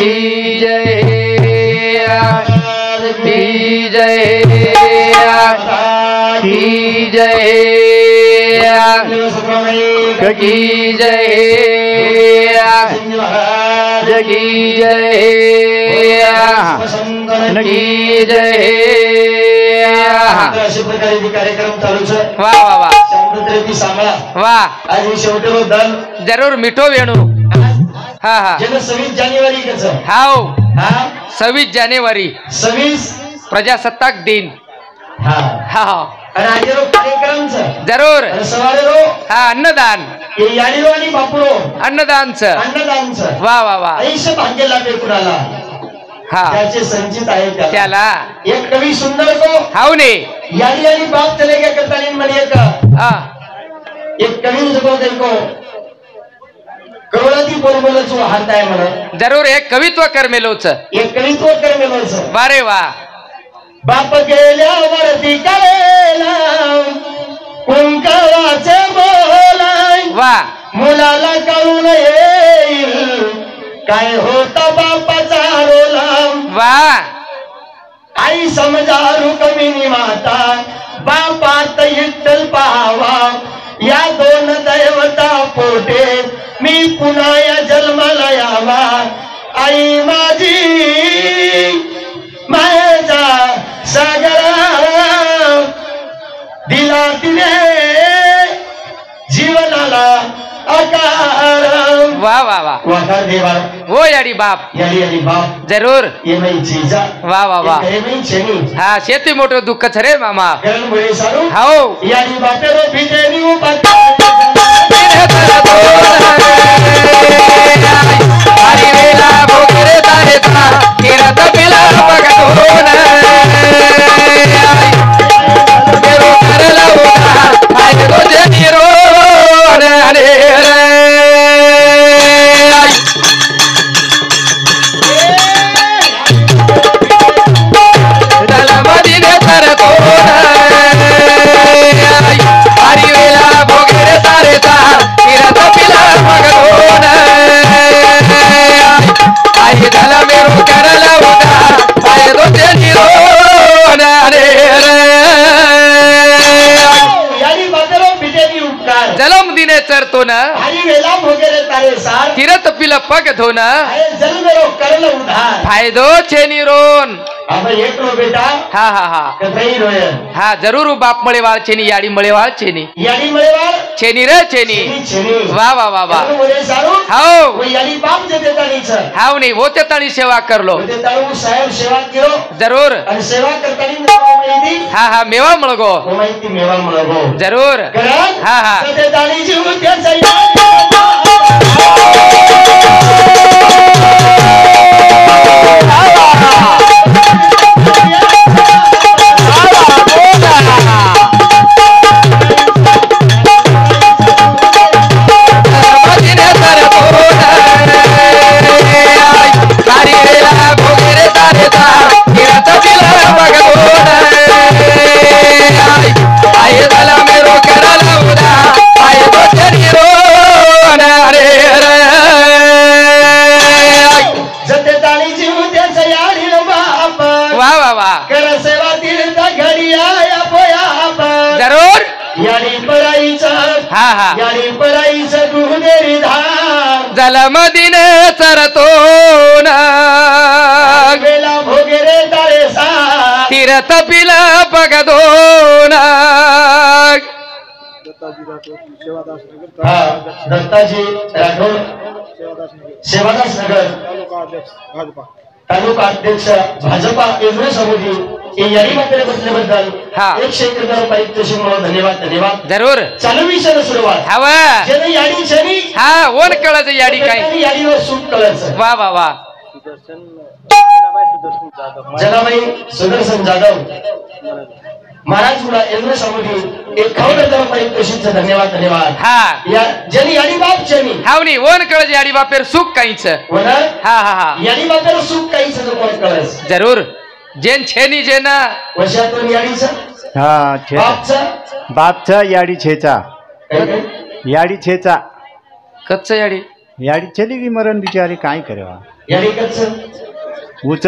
जय की जय की जय की जय की जय की जय। अशा प्रकारे कार्यक्रम चालूच आहे। वा वा वा शांततेची सांभाळा वा आज शेवटचं दल जरूर मिठो वेणू। हा हा 26 जानेवारी कसं हाव हा 26 जानेवारी 26 प्रजासत्ताक दिन। हा हा आणि आज कार्यक्रम जरूर सवारे रो हा अन्नदान हे याडीरो आणि बापुरो अन्नदानच वा वा वा आयुष्य भाग्य लाभे कुणाला हा त्याचे संचित आहे त्याला एक कवी सुंदर को हाव ने याडी आणि बाप चले गए करतालीन म्हणे हा एक कवी जगो देखो करोडाती बोलबोलच हात आहे म्हणा जरूर एक कवित्व करमेलोच एक कवित्व करमेलोच वारे वा बाप गेल्यावरती कळेला कुंकवाचे बोलाय वा मुलाला कळून येईल काय होता बापाचा रोला वा आई समजा रुक्मिणी माता बापात विठ्ठल पाहावा या दोन दैवता पोटे मी पुन्हा या जन्माला यावा आई माझी मायेचा सागरा दिला तिने जीवनाला आकार वा वा वा वाकार देवा हो याडी बाप याडी बाप जरूर ये नाही जीजा वा वा वा हा शेती मोठं दुःखच रे मामा हो याडी बापेरो भिजेनी हरी वेला भोगरे तारे ता किरत पिला बगडोन मेरो करला उधार आय गो जनीरो रे दल मदीने तरतो हरी वेला भोगरे तारे ता किरत पिला बगडोन आई दल मेरो करला उधार आय गो जनीरो जलम दिने चरतो न किरत पिल पग धोन फायदो छेनी रोन बेटा हा हा हा हा जरूर बाप मळेवाळ छेनी याडी मळेवाळ छेनी छेनी रे छेनी वा वा वा वा हाव हाव नाही वो ते ताणी सेवा करलो जरूर हा हा मेवा मळगो जरूर हा हा जरूर हा हा जलम दिन चरतो तीरथ पिला बगदोन दत्ताजी राठोड सेवादास नगर तालुका अध्यक्ष भाजपा केंद्रीय समिती याडी बापेरे बसल्याबद्दल 101 रुपये धन्यवाद जरूर चालू विषय सुरुवात हवा जेने याडी छेनी हा ओन कळच याडी काय याडीवर सूट कळच वा वा वा जनाबाई सुदर्शन जाधव महाराज मुला केंद्रीय समिती 51 रुपये धन्यवाद हा या जनी याडी बाप जनी हावनी ओन कळच याडी बापेर सुख काहीच वना हा हा हा याडी बापेर सुख काहीच कोण कळस जरूर जेन छेनी जेना वर्षातून याडीचा हा बापचा याडी छेचा याडी छेचा कच्च याडी याडी चली गई मरण बिचारी काय करेवा याडी कच्च उच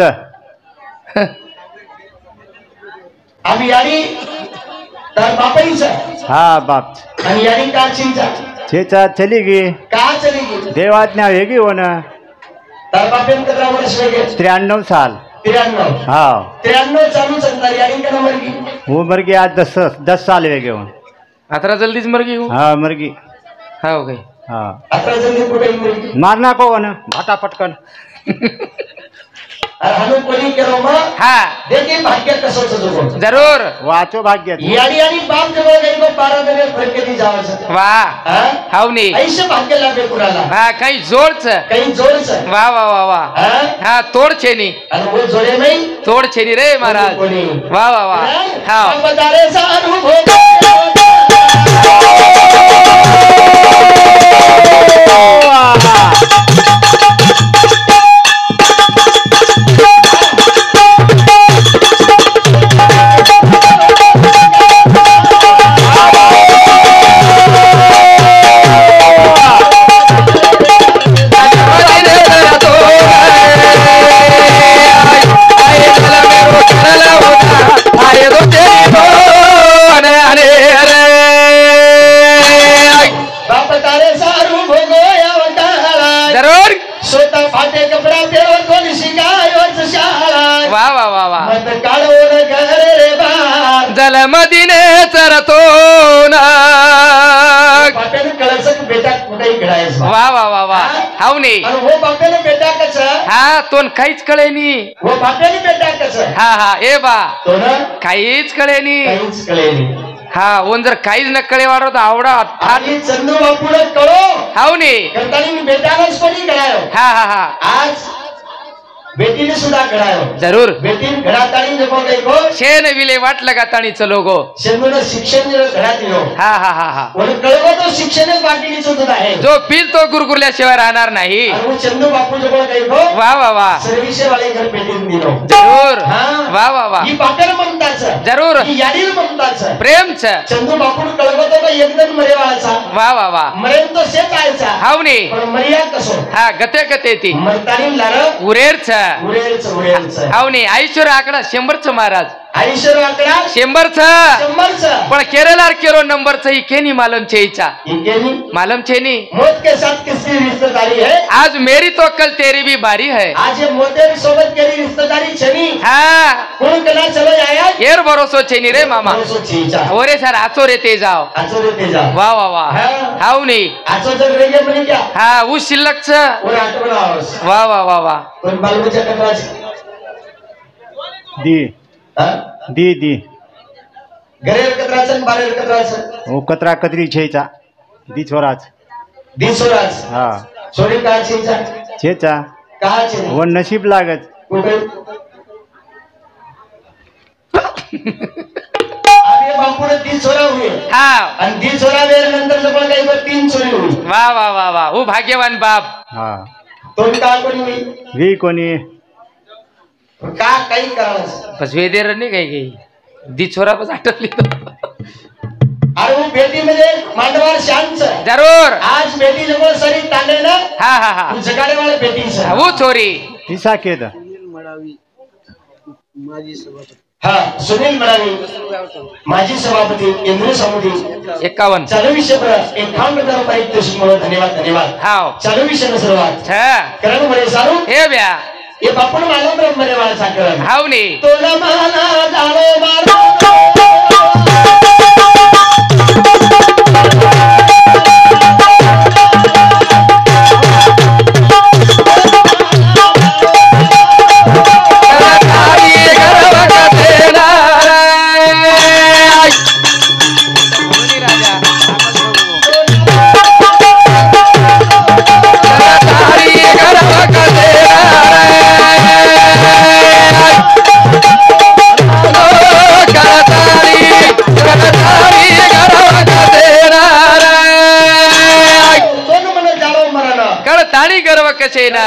आम्ही याडी तर बापाईचा हा बाप आणि याडी का चिंचा छेचा चली गई का चली गई देवाज्ञा वेगळी हो ना तर बापेन कतरा वर्ष वेगळे 93 साल 93 हा 93 चालू चलता याडी का नंबर की वो मर गई आज 10 साल वेगळे हो अतरा जल्दीच मर गई हा मर गई हा हो गई हा आता जल्दी कुठे मुलगी मारना को ना भाटा पटकन अरे हनु कोणी केलो मग हा देखील भाग्य कसं जगो जरूर वाचो भाग्य याडी आणि बाप जवळ गेली को 12 दिवस फरकेती जावाचं वा हाव नी ऐसे भाग्य लाभे कुणाला हा काही जोडच काही जोडच वा वा वा वा हा तोड छेनी आणि वो जोडे नाही तोड छेनी रे महाराज वा वा वा हा बतारे सा अनुभव जलमदीने चरतो ना वा वा वा वा हाव नी हा तोन काहीच कळेनी हा हा ए बा काहीच कळेनी हा ओन जर काहीच न कळे वाढवत आवडा चंदू बापूला कळो हाव नी बेटालाच कोणी कळायो हा हा हा आज बेटीने सुद्धा घडायो जरूर बेटीन घडाताणी जको गई को शेन विले वाट लगाताणी चलो गो शेनून शिक्षण घडात दिलो हा हा हा हा म्हणून कळवा तो शिक्षणच बाकीनी चुकत आहे जो पील तो गुरगुरल्याशिवाय राहणार नाही आणि चंदू बापू जको गई को वा वा वा सर्विसे वाले घर बेटीन दिलो जरूर हां वा वा वा ही पाकर ममताच जरूर ही याडील ममताच प्रेमच चंदू बापू कळवा तो एकदम मरेवाळाचा वा वा वा मरेन तो सेच आयचा हाव नी पण मरिया कसो हा गते गते ती मरतानी लार उरेरच उरेलच हाव नी ऐश्वर आकडा 100च महाराज ऐश्वर आकडा 100च पण केरलार केरो नंबरच ही केनी मालम छेईचा केनी मालम छेनी मौत के साथ किसकी रिश्तेदारी है आज मेरी तो कल तेरी भी बारी है आज ये मोतेरी सोबत केरी रिश्तेदारी छनी हा कोण कना चलो आया येर भरोसो छेनी रे मामा भरोसो छीचा ओरे सर आचो रे ते जाओ आचो रे ते जाओ वा वा वा हाव नी आचो जर रेगे म्हणे क्या हा उ शिल्लकच और आठवण आवस वा वा वा वा पण बालबच्चा कटवाच दी दी दी घरेर कतराचं बारेर कतराचं ओ कतरा कतरी छेचा दी छोराच हा छोरी का छेचा का छे वो नसीब लागत कुठे आगे बापूने 3 छोरा हुए हा आणि 3 छोरा वेळ नंतर जवळ काही 3 छोरी हुई वा वा वा वा ओ भाग्यवान बाप हा तो का कोणी हुई वी कोणी का काही कारण बस वेदेर नाही काही काही दी छोरा बस आटली तो अरे वो बेटी म्हणजे मांडवार शांत जरूर आज बेटी जवळ सरी तांडे ना हा हा हा जगाडे वाले बेटी से वो छोरी पिसा केद हा सुनील मडावी माजी सभापती केंद्रीय समिती 51 चालू विषय पर 51,000 रुपये तशी म्हणून धन्यवाद हाव चालू विषय सुरुवात करण म्हणे सारू हे ब्या ये बापून मालूम ब्रह्मने वाला साकर हाव नी तोला माना जावे मारो ताणी गर्व कसे ना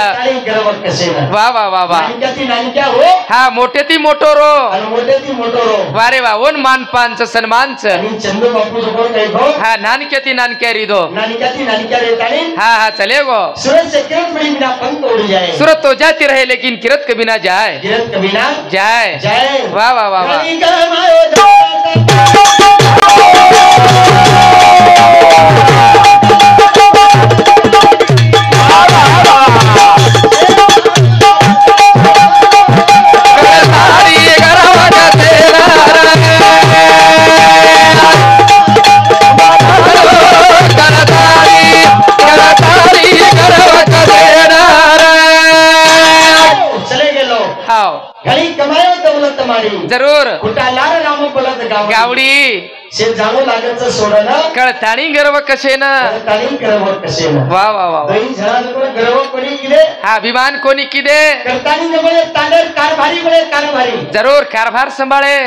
कसे ना वा वा वा वा नानिक्याती नानिक्या हो हा मोठे ती मोठो रो आणि मोठे ती मोठो रो वारे वा ओन मानपांच सन्मानच आणि चंदू बापू जो काही हो हा नानक्याती नानक्या रिदो नानिक्याती नानिक्या रेतानी हा हा चले गो सूरज से किरण बड़ी बिना पंख उड़ जाए सूरत तो जाती रहे लेकिन किरत कभी ना जाए किरण कभी ना जाए जाए वाह वाह वाह वाह जरूर गावडी से जाणू लागायचं सोडणं कळताणी गर्व कसे ना गर्व कसे ना वा वा वा गर्व कोणी केले हा अभिमान कोणी किदे करतानी कारभारी बळे कारभारी जरूर कारभार संभाळे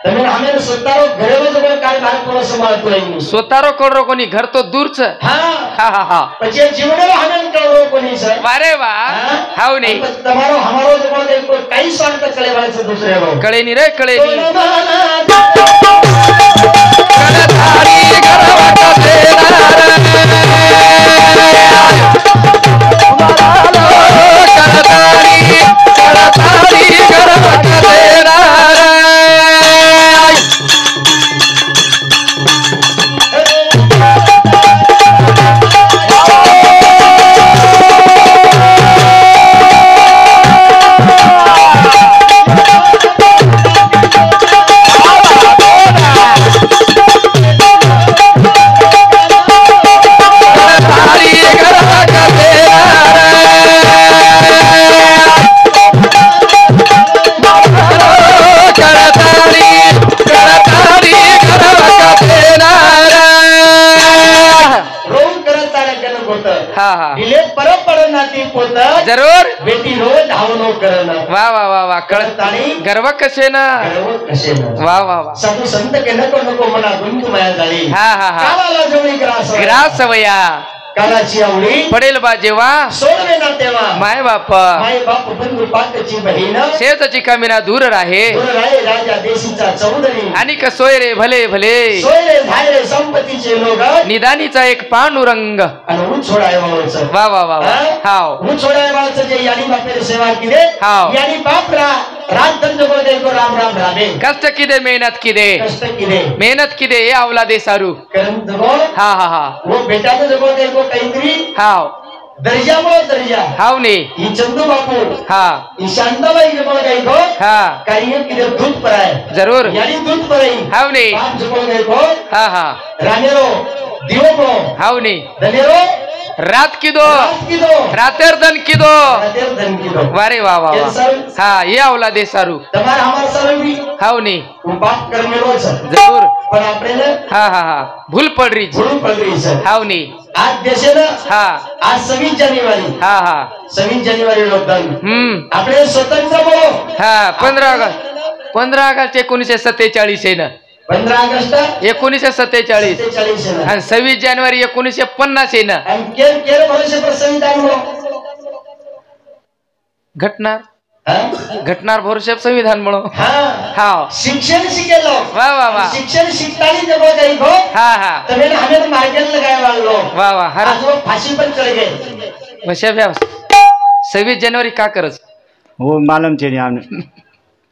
તમે અમે સોતારો ઘરે જ कारभार કોનો સંભાળતો હોય સોતારો કોડરો કોની ઘર તો દૂર છે હા હા હા હા પછી જીવડેલો હમેન કોડરો કોની છે વારે વાહ હાવ નહીં તમારો હમારો જો કોઈ કઈ સ્વાર્થ ચલે વાળે છે દુસરેનો કળે ની રે કળે ની जरूर बेटी रो धावनो करना वा वा वा वा कळताणी गर्व कसे ना वा वा वा साधू संत के नको नको मला गुंतू माया झाली हा हा हा कावाला जवळी ग्रास वया कालाची आवडी पडेल बा जेव्हा सोडवे ना तेव्हा माय बाप बंधू पाकची बहीण शेजाची कमीना दूर राहे राजा देशीचा चौधरी आणि कसोय रे भले भले सोय रे झाले संपत्तीचे लोक निदानीचा एक पांडुरंग आणि ऊन सोडाय वाळचं वा वा वा हाव ऊन सोडाय वाळचं जे यानी बापेर सेवा केले हाव यानी बापरा रात दंड बोलते को राम राम रामे कष्ट किदे मेहनत किदे कष्ट किदे मेहनत किदे ये औलादे सारू कर्म जगो हा हा हा वो बेटा तो जगो देखो काहीतरी हाव दर्जा बोल दर्जा हाव ने ही चंदू बापू हा ही शांताबाई जगो काही को हा काही किदे दूध पराय जरूर यानी दूध पराई हाव ने बाप जगो देखो हा हा रानेरो दिवो को हाव ने धनेरो रात किदो रातेर दन किदो वारे वा वा हा ये औलादे सारू તમારા અમાર સરવી हाव ने बाप करमेलो છે जरूर પણ આપણે ને हा हा हा भूल पड रही ભૂલ પડી રહી છે हाव ने आज देशे ना हा आज 26 जानेवारी हा हा 26 जानेवारी लोकदान આપણે स्वतंत्र बोलो हा 15 ऑगस्ट 1947 आहे ना 15 ऑगस्ट 1947 आणि 26 जानेवारी 1950 आहे ना आणि केर भरोसे पर संविधान बोलो घटनार भरोसे संविधान म्हणो हा शिक्षण शिकेलो वा वा वा शिक्षण शिकतानी जब गई हो हा हा तबे हमें मार्केट लगाए वालो वा वा हर आज वो फांसी पर चढ़ गए वशा 26 जानेवारी का करज वो मालूम छे ने आमने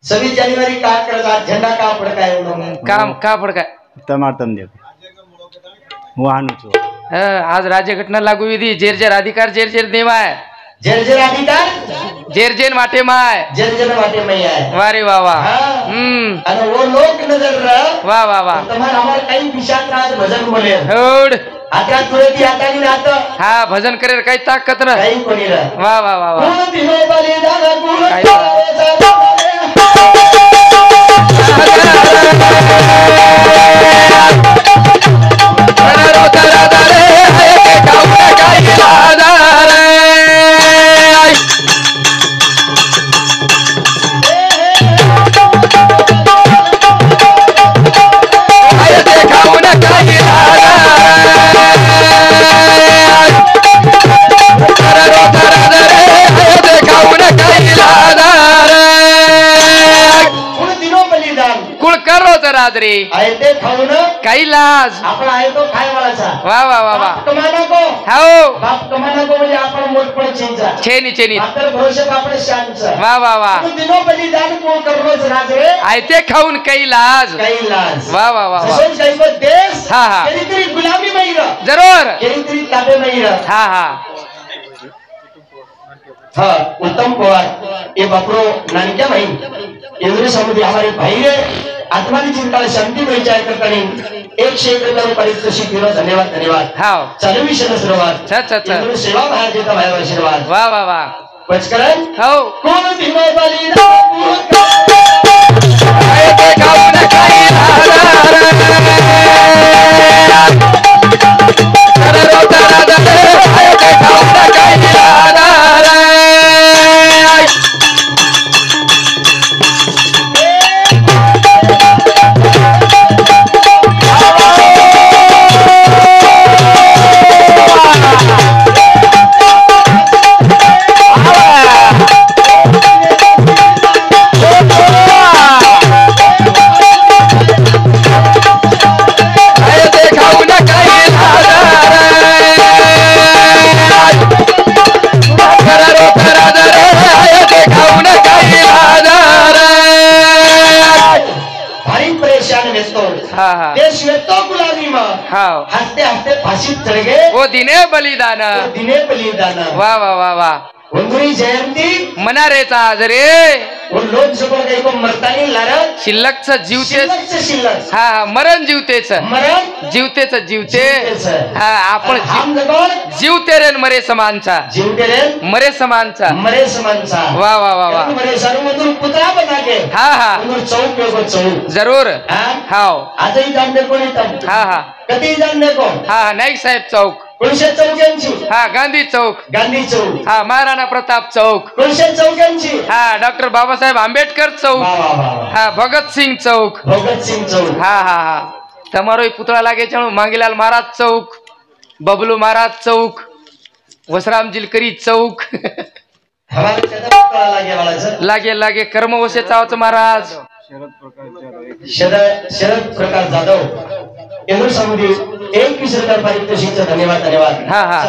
26 जानेवारी का करज आज झंडा का फडकायो काम का फडकाय तमार तम दे वो आनु छो आज राज्य घटना लागू विधी जेर जेर अधिकार जेर जेर देवाय जेर जेर अधिकार जेर जेर माटे माय जेर जेर माटे में है वारे वाह वाह आणि वो लोक नजर वाह वाह वाह तुम्हार हमार काही विषात राज भजन बोले होड आता तुळे ती हातानी नात हा भजन करे काही ताकत ना काही कोणी रा वाह वाह वाह वाह कोण दिनो बलिदान देखा लाज रे आहे ते खाऊन काही लाज आपण आहे तो खाय वाळाचा वा वा वा वा कमा नको हो बाप कमा नको म्हणजे आपण मोठपणे चिंचा छेनी छेनी मात्र भरोसे आपण शांतचा वा वा वा दिनो बलिदान कोण करलोच राज रे आहे ते खाऊन काही लाज काही लाज वा वा वा वा ससोन काही को देश हा हा तरी गुलामी मैर जरूर तरी ताबे मैर हा हा हाँ उत्तम पवार ये बापरो नानक्या भाई इंद्र समुद्री हमारे भाई रे आत्मा की चिंता शांति में विचार करता नहीं एक क्षेत्र का पारितोषिक दिलो धन्यवाद धन्यवाद हां चालू विषय आशीर्वाद इंद्र सेवा बाहेर देता भाई आशीर्वाद वाह वाह वाह पचकरण हो कोण दिनो बलिदान आए ते खाऊ न खाई देश तो गुलामी में हंसते हंसते फांसी चढ़ गए वो दिने बलिदान वाह वाह वाह वाह उंगरी जयंती मना रेचा आज रे वो लोक सगळं काही को मरता नाही लारत शिल्लकच जीवतेच शिल्लक हा हा मरण जीवतेच मरण जीवतेच जीवते हा आपण हम जगोर जीवते रे मरे समानचा जीवते रे मरे समानचा वाह वाह वाह वाह मरे सर्वमधून पुतळा बना के हा हा चौक पे चौक जरूर हाव आजही जाणते कोणी तब हा हा कधी जाणते कोण हा नाईक साहेब चौक कुलशे चौक्यांची हा गांधी चौक हा महाराणा प्रताप चौक कुलशे चौक्यांची हा डॉक्टर बाबासाहेब आंबेडकर चौक हा भगतसिंग चौक हा हा हा तमारो पुतळा लागे चलो मांगीलाल महाराज चौक बबलू महाराज चौक वसराम जिलकरी चौक लागे लागे कर्मवशे चावच महाराज शरद प्रकाश जाधव इंद्र समुद्री 21 रुपये पारितोषिक धन्यवाद धन्यवाद हाँ हाँ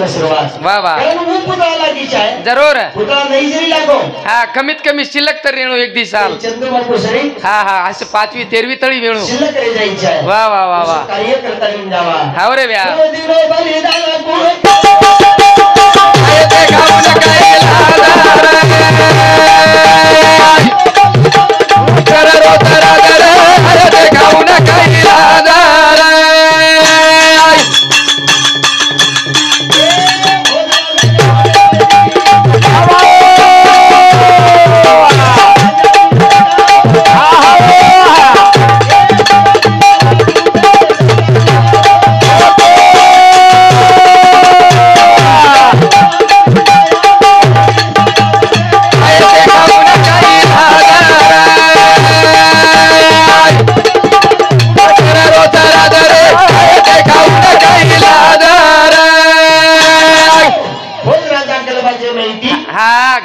आशीर्वाद वाह वाह पुतळा लागायचा आहे जरूर पुतळा नाही जरी लागो हा कमीत कमी शिल्लक तर रेणू एक दिवसाल चंद्रबाबू सरी हा हा असे 5वी 13वी तळी वेणू शिल्लक रे जायची आहे वाह वाह वाह वाह कार्य करता येऊन जावा हाव रे व्या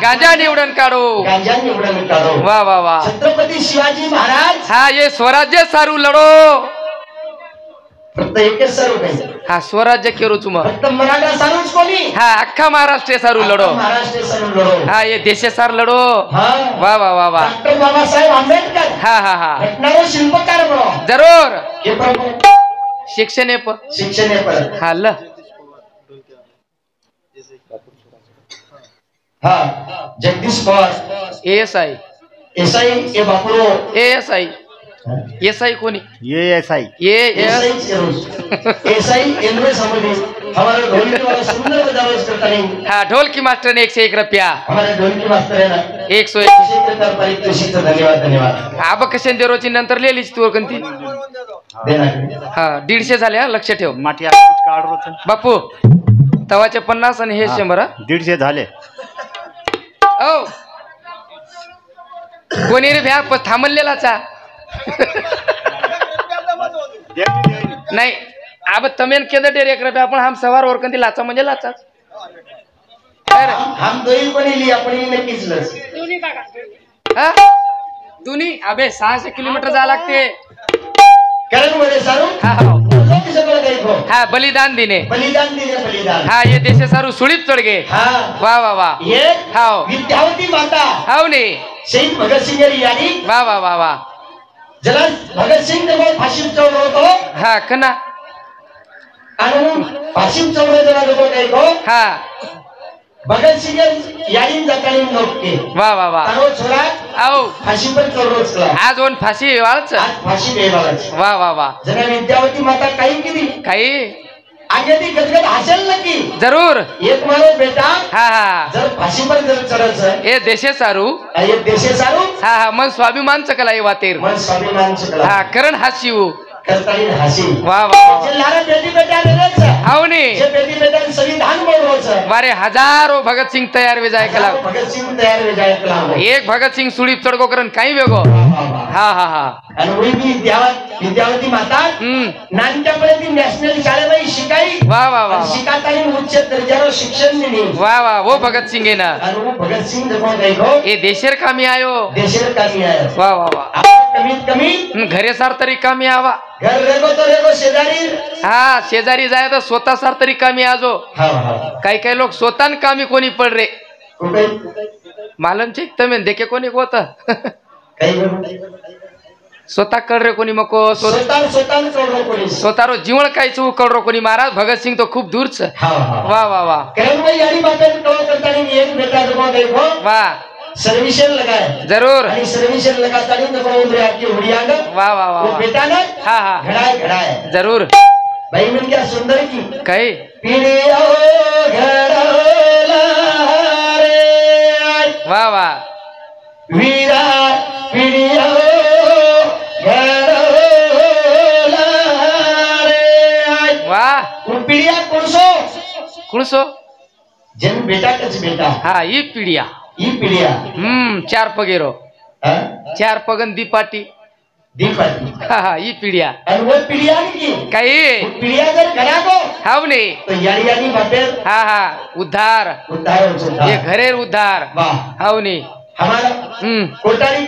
गांजा निवडन काढो वाह वाह वाह छत्रपती शिवाजी महाराज हा ये स्वराज्य सारू लढो फक्त एकच सारू नाही हा स्वराज्य केरो तुम फक्त मराठा सारूच कोणी हा अख्खा महाराष्ट्र सारू लढो महाराष्ट्र सारू लढो हा ये देश सार लढो वाह वाह वाह वाह डॉक्टर बाबासाहेब आंबेडकर हा हा हा घटनारो शिल्पकार बनो जरूर हे प्रभू शिक्षणे पर हा ल हा जगदीश पवार एएसआई एसआई ए बापुरो एएसआई एसआई कोणी ये एसआई एसआई इंद्र समुद्री हमारे ढोलकी वाला सुंदर बजावट करता नहीं हाँ ढोलकी मास्टर ने 101 रुपया हमारे ढोलकी मास्टर है ना 101 पारितोषिक धन्यवाद धन्यवाद आब कशाने देरोची नंतर लिहिलीच तू कोणती हा 150 झाले हा लक्ष ठेव माठी काढ रोचन बापू तवाचे 50 आणि हे 100 150 झाले ओ कोणी रे भ्या थांबलेला चा नाही अब तमेन केंद्र डेर 1 रुपया आपण हम सवार और कंदी लाचा म्हणजे लाचा हम दोई कोणी ली आपण नक्कीच लस हा दोन्ही अबे 600 किलोमीटर जा लागते करण बोले सारू हाँ बलिदान दिने बलिदान हाँ ये देशे सारू सुड़ीप चढ़ गए हाँ वाह वाह वाह ये हाँ विद्यावती माता हाँ ने शहीद भगत सिंह यानी वाह वाह वाह वाह जला भगत सिंह ने वो फाशी चौड़ होतो हाँ कना फाशी चौड़ जला लोगों ने को हाँ भगत सिंह यानी जातानी लोग के वाह वाह वाह तारो छोरा आओ फाशी पर चौड़ चला आज वन फाशी वाळच आज फाशी देवालाच वाह वाह वाह जना विद्यावती माता काही केली काही आगे ती गदगद हसेल नक्की जरूर एक मारो बेटा हाँ हाँ जर फाशी पर जर चढायचं ये देशे सारू ये देशे सारू हाँ हाँ मन स्वाभिमान चकला ये वातेर मन स्वाभिमान चकला हाँ करण हाशिव करताली हसी वाह वाह जे लारा बेटी बेटा नेच हाव ने जे बेटी बेटा संविधान बोलरोच वारे हजारो भगत सिंह तयार वे जाय कला भगत सिंह तयार वे जाय कला एक भगत सिंह सुडीप चढगो करन काही वेगो हाँ हाँ हाँ आणि वही भी विद्यावती माता नानक्यापर्यंत नॅशनल शाळेमध्ये शिकाई वाह वाह वाह शिकातानी उच्च दर्जावर शिक्षण दिली वाह वाह वो भगत सिंह है ना आणि वो भगत सिंह जगो देखो ये देशेर कामी आयो देशेर कामी आयो वाह वाह वाह कमीत कमी घरे सार तरी कामी आवा घर रेगो तो रेगो शेजारी हाँ शेजारी जाए तो स्वतः सार तरी कामी आजो काही काही लोक स्वतः कामी कोणी पड रे मालम चेक तमे देखे कोणी होत स्वतः कळ रे कोणी मको स्वतः रो जीवन काय चू कळ रो कोणी महाराज भगत सिंह तो खूप दूरच वाह वाह वाह वाह सर्विशन लगाए जरूर सर्विशन लगाता आपकी हुड़ियांग वाह वाह वाह बेटा ना हाँ हाँ घड़ाए जरूर भाई मन क्या सुंदर की कही वाह वाह वीरा पीड़िया वाह पीड़िया कौन सो जन बेटा कच बेटा हाँ ये पीड़िया चार पगेरो चार पगन दीपाटी हाँ हाँ ये पीड़िया वो पीड़िया की कही पीड़िया जर घरा को हाव ने तो यानी बापेर हाँ हाँ उद्धार ये घरेर उद्धार हाव ने हमारा कोटारी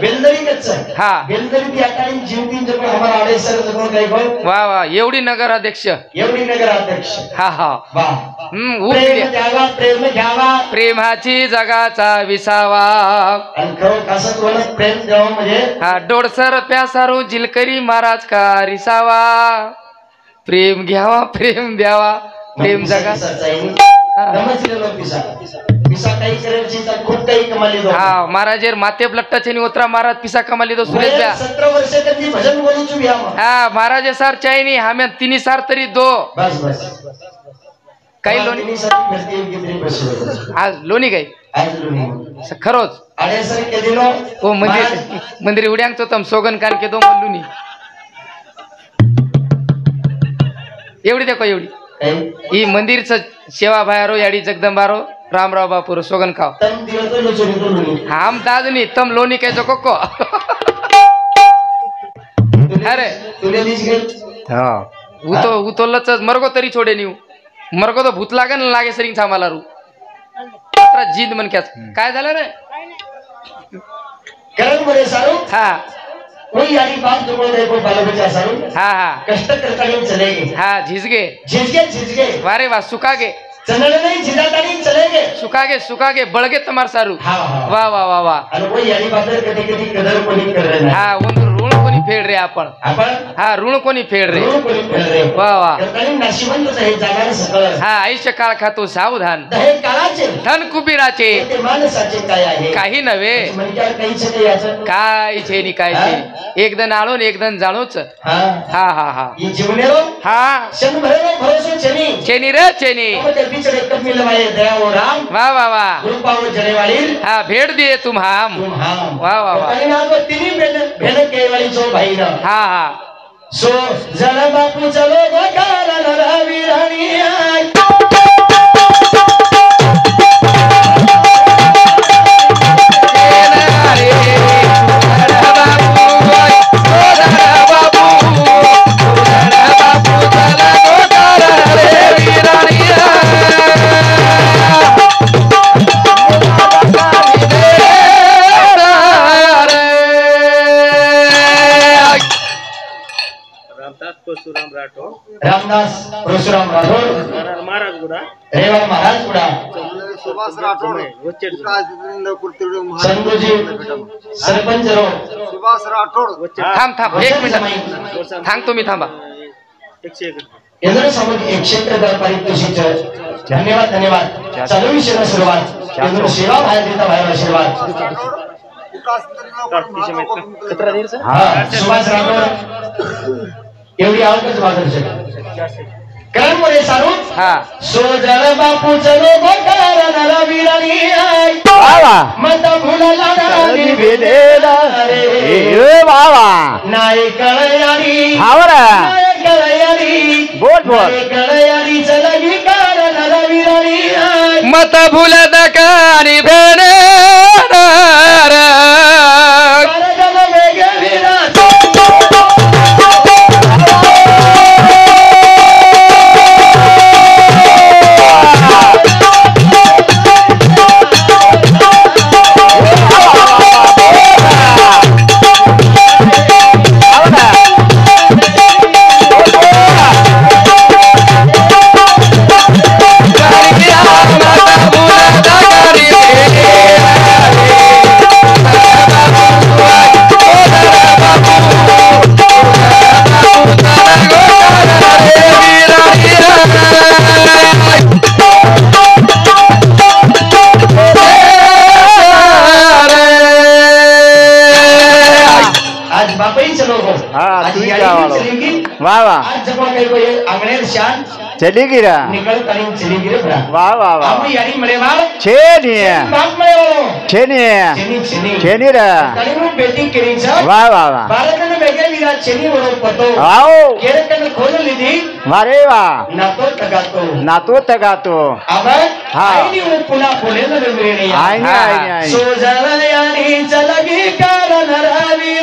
बेलदरी कच्चा हाँ बेलदरी ती आटाळी जीवतीन जब हमारा आडेसर जब काही गो वाह वाह एवढी नगर अध्यक्ष हाँ हाँ वाह प्रेम घ्यावा प्रेमाची जगाचा विसावा आणि खरं कसं बोलत प्रेम द्यावा म्हणजे हा डोडसर प्यासारू जिलकरी महाराज का रिसावा प्रेम घ्यावा प्रेम द्यावा प्रेम जगा हाँ महाराज माते ब्लट्टाचे उतरा महाराज पिसा कमाली दो सुरेश ब्या 17 वर्ष त्यांनी भजन बोलूचू घ्या हाँ महाराज सार चायनी हमें तिन्ही सार तरी दो बस बस काही लोणी आज लोणी काही आज लोणी खरोच अरे सर के दिनो ओ मंदिर उड्यांग तो तम सोगन कान के दो मल्लुनी एवढी देखो एवढी ही मंदिरचं सेवा भायारो याडी जगदंबारो रामराव बापूर सोगन खाव हम ताज नहीं तम लोनी के जको को अरे वो तो लच मरगो तरी छोड़े नहीं मरगो तो भूत लागे ना लागे सरिंग थांबाला रू जिंद मन क्या काय झालं रे करण मध्ये सारू हाँ कोई यानी बात जो बोल रहे को बाल बच्चा सारू हाँ हाँ कष्ट करता नहीं चलेंगे हाँ झिझगे वारे वाह सुखागे चंदन नहीं झिझाता नहीं चलेंगे सुखागे बळगे तमार सारू हाँ वाह वाह वाह वाह आणि वो यानी बात कधी कधी कदर कोणी कर रहे हाँ ಒಂದು ಋಣ कोणी फेड रे आपण हाँ ऋण कोणी फेड रे वाह वाह नशिबंत हे जागाने सकळ हाँ आयुष्य काळ खातो सावधान हे काळाचे धन कुबीराचे ते माणसाचे काय आहे काही नव्हे म्हणजे काहीच नाही याचं काय छे नि काय छे एक दन आळून एक दन जाणूच हाँ हाँ हाँ हाँ ये जीवनेरो हाँ शन भरेरो भरोसे चेनी चेनी रे चेनी बिचड़े कब मिलवाए दया और राम वाह वाह वाह रूपा वो जने वाली हाँ भेड़ दिए तुम हम वाह वाह वाह कहीं ना तो तिनी भेड़ के वाली जो भाई ना हाँ हाँ सो जरा बापू चलो गोकाला नरावी रानी आई परशुराम राठोड रामदास परशुराम राठोड महाराज गुडा रेवा महाराज गुडा सुभाष राठोड संतोजी सरपंच सुभाष राठोड थांब एक मिनिट सांगतो मी थांबा 101 इंद्र समोर 100 पारितोषिक धन्यवाद धन्यवाद चालू विषयाला सुरुवात इंद्र सेवा बाहेर देता बाहेर आशीर्वाद हा सुभाष राठोड एवढी आवडच बाजारचे कारण मोरे सारू हा सोजळ बापू चलो गोकार नला विराणी आई बाबा मत भुलला नारी भेदेला रे ए बाबा नाही कळयारी हावरा नाही कळयारी बोल बोल नाही कळयारी चलगी कार नला विराणी आई मत भुलत कानी भेणे परगम वेगे विरा वाह वाह आज जब कोई अंगनेर शान चली गिरा निकल कलिंग चली गिरे बड़ा वाह वाह वाह अब यानी मरे वाल छेनी बाप मरे वालो छेनी छेनी रा कलिंग बेटी करीच वाह वाह वाह भारतन बेगे विरा छेनी वरो पतो आओ केरकन खोल लीधी वारे वाह ना तो तगातो अब हाँ आईनी वो पुना बोले न मेरे आईनी आईनी आईनी सोजल यानी चलगी कारण रवि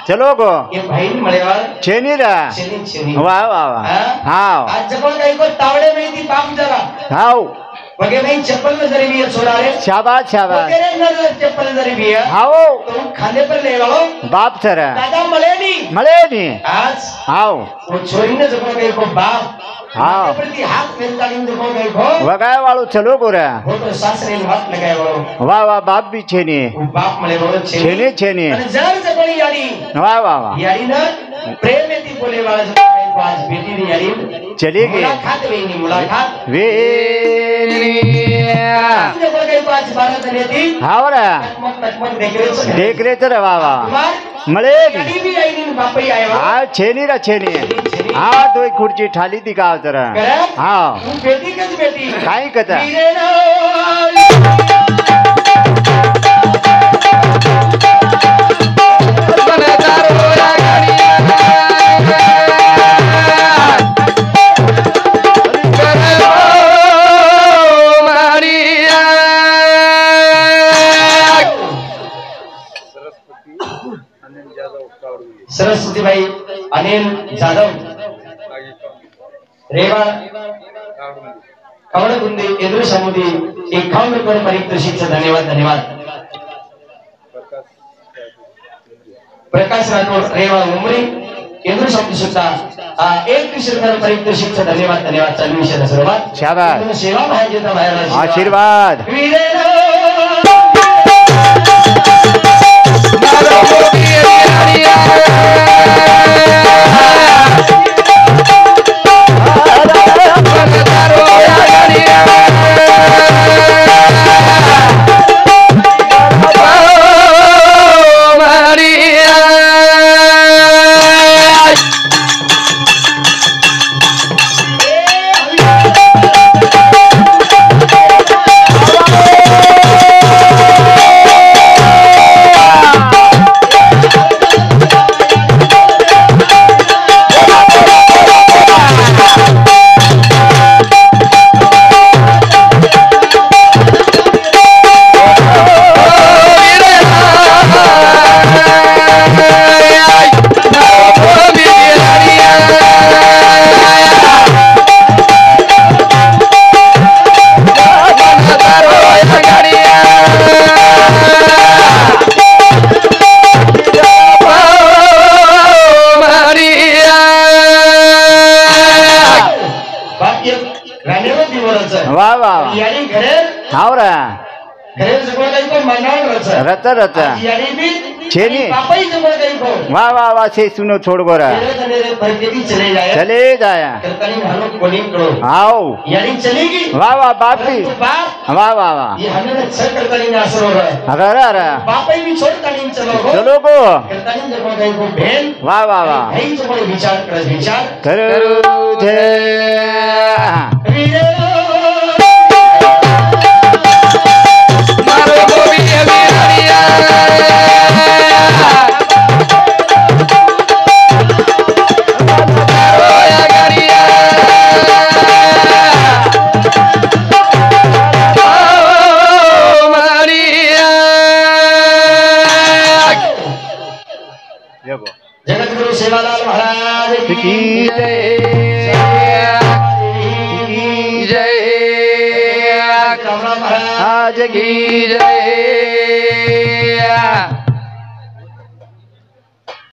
चलो गो ये भाई मळेवाल छेनी रा छेनी वाह वाह वाह हाँ आज जब कहीं को तावड़े में थी बाप जरा हाँ वगे नहीं चप्पल में जरी भी है छोड़ा रे शाबाश शाबाश तेरे नजर चप्पल में जरी भी है हाँ तुम खाने पर ले लो बाप सर दादा मले नहीं आज हाँ वो छोरी ने जब कहीं को बाप हाँ प्रति हाथ में तालिम जब कहीं को वगाय वालो चलो गोरा वो तो सासरे में हाथ लगाए वालो वाह वाह बाप भी छेनी बाप मले वालो छेनी छेनी जर जबड़ी यारी वाह वाह वाह यारी ना प्रेम में थी बोले वाला जो आज बेटी ने यारी चली गई मुलाकात हुई नहीं मुलाकात वे आज भारत ने थी हाँ रा देख रहे थे वाह वाह मळेगी भी आई नहीं बापई आयो हाँ छेनी रा छेनी हाँ तो एक खुर्ची ठाली दिखाओ जरा हाँ बेटी कच बेटी काय कथा सरस्वती भाई अनिल जाधव रेवा कवडगुंदी एदुर समुदी 51 रुपये पारितोषिक धन्यवाद धन्यवाद प्रकाश राठोड रेवा उमरी केंद्र शब्द सुद्धा 21 रुपये पारितोषिक धन्यवाद धन्यवाद चालू विषय सर्वात शाबास सेवा पाहिजे तर बाहेर आशीर्वाद वाह वाह यानी घरे हावरा घरे जगह काही को मनावर रच रच यानी भी छेनी पापाई जगह काही को वाह वाह वाह से सुनो छोड़ गोरा मेरे भी चले जाए चले जाया करतानी भालो कोनी करो आओ यानी चलेगी वाह वाह बापी बाप वाह वाह वाह ये हमें अच्छा करतानी ना असर हो रहा है अगर अरे पापाई भी छोड़तानी चलो चलो को करतानी जगह काही को बहन वाह वाह वाह भाई जो बड़े विचार करो थे जगतगुरु सेवालाल महाराज की जय महाराज आज की जय